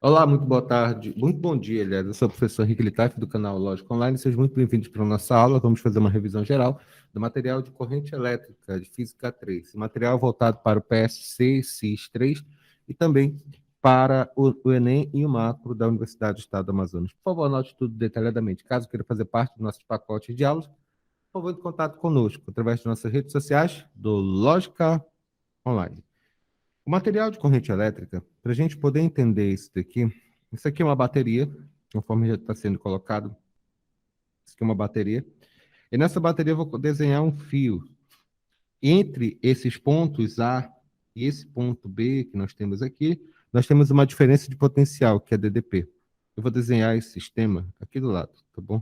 Olá, muito boa tarde, muito bom dia, aliás. Eu sou o professor Henrique Littaf, do canal Lógica Online. Sejam muito bem-vindos para a nossa aula. Vamos fazer uma revisão geral do material de corrente elétrica de Física 3. Material voltado para o PSC, SIS 3 e também para o Enem e o Macro da Universidade do Estado do Amazonas. Por favor, anote tudo detalhadamente. Caso queira fazer parte dos nossos pacotes de aulas, por favor, de contato conosco através de nossas redes sociais do Lógica Online. O material de corrente elétrica, para a gente poder entender isso aqui é uma bateria, conforme já está sendo colocado, isso aqui é uma bateria, e nessa bateria eu vou desenhar um fio. Entre esses pontos A e esse ponto B que nós temos aqui, nós temos uma diferença de potencial, que é DDP. Eu vou desenhar esse sistema aqui do lado, tá bom?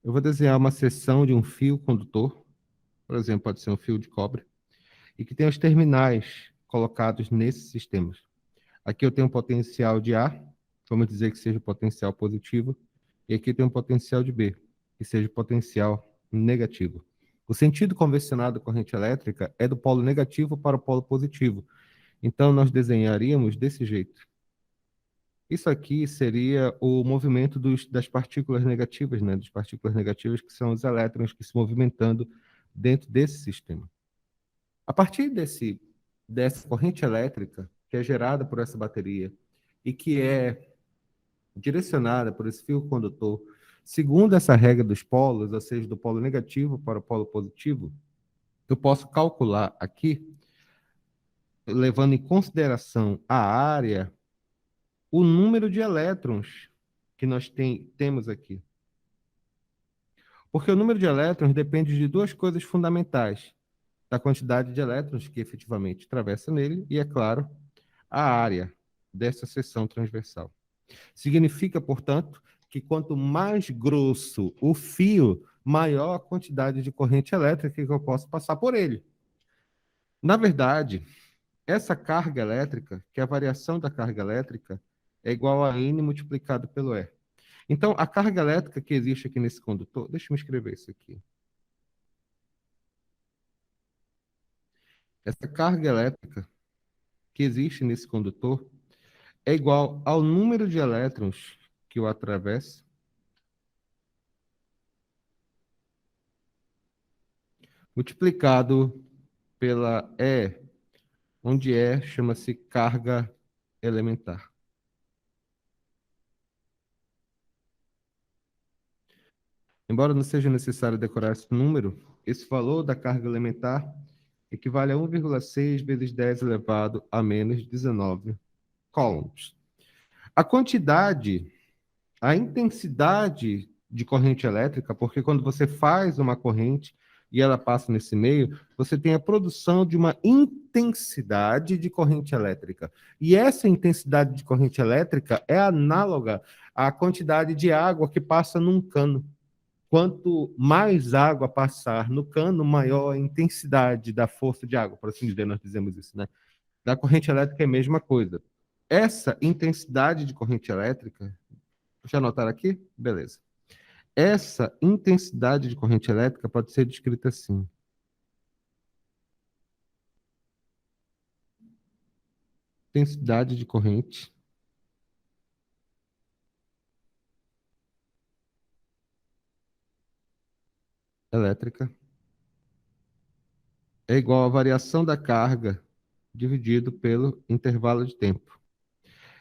Eu vou desenhar uma seção de um fio condutor, por exemplo, pode ser um fio de cobre, e que tem os terminais colocados nesses sistemas. Aqui eu tenho um potencial de A, vamos dizer que seja potencial positivo, e aqui tem um potencial de B, que seja potencial negativo. O sentido convencional da corrente elétrica é do polo negativo para o polo positivo. Então, nós desenharíamos desse jeito. Isso aqui seria o movimento das partículas negativas, né? Das partículas negativas, que são os elétrons que se movimentando dentro desse sistema. A partir dessa corrente elétrica, que é gerada por essa bateria e que é direcionada por esse fio condutor, segundo essa regra dos polos, ou seja, do polo negativo para o polo positivo, eu posso calcular aqui, levando em consideração a área, o número de elétrons que nós temos aqui. Porque o número de elétrons depende de duas coisas fundamentais: da quantidade de elétrons que efetivamente atravessa nele e, é claro, a área dessa seção transversal. Significa, portanto, que quanto mais grosso o fio, maior a quantidade de corrente elétrica que eu posso passar por ele. Na verdade, essa carga elétrica, que é a variação da carga elétrica, é igual a N multiplicado pelo E. Então, a carga elétrica que existe aqui nesse condutor, deixa eu escrever isso aqui. Essa carga elétrica que existe nesse condutor é igual ao número de elétrons que o atravessa, multiplicado pela E, onde E chama-se carga elementar. Embora não seja necessário decorar esse número, esse valor da carga elementar equivale a 1,6 vezes 10 elevado a menos 19 coulombs. A quantidade, a intensidade de corrente elétrica, porque quando você faz uma corrente e ela passa nesse meio, você tem a produção de uma intensidade de corrente elétrica. E essa intensidade de corrente elétrica é análoga à quantidade de água que passa num cano. Quanto mais água passar no cano, maior a intensidade da força de água, por assim dizer, nós dizemos isso, né? Da corrente elétrica é a mesma coisa. Essa intensidade de corrente elétrica, já anotaram aqui? Beleza. Essa intensidade de corrente elétrica pode ser descrita assim: intensidade de corrente elétrica é igual à variação da carga dividido pelo intervalo de tempo.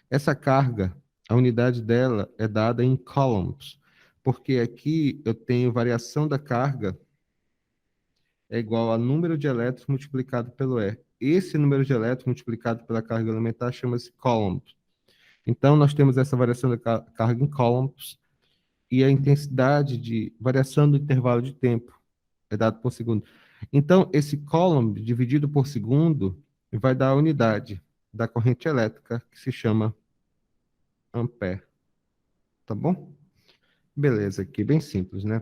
Essa carga, a unidade dela é dada em coulombs, porque aqui eu tenho variação da carga é igual a número de elétrons multiplicado pelo E. Esse número de elétrons multiplicado pela carga elementar chama-se coulomb. Então, nós temos essa variação da carga em coulombs e a intensidade de variação do intervalo de tempo é dado por segundo. Então, esse coulomb dividido por segundo vai dar a unidade da corrente elétrica, que se chama ampere. Tá bom? Beleza, aqui, bem simples, né?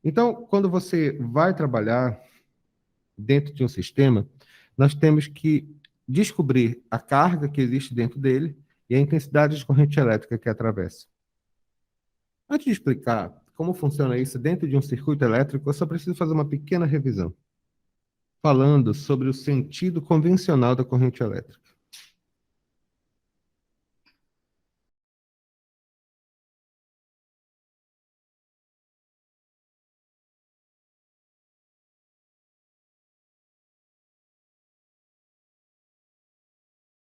Então, quando você vai trabalhar dentro de um sistema, nós temos que descobrir a carga que existe dentro dele e a intensidade de corrente elétrica que atravessa. Antes de explicar como funciona isso dentro de um circuito elétrico, eu só preciso fazer uma pequena revisão, falando sobre o sentido convencional da corrente elétrica.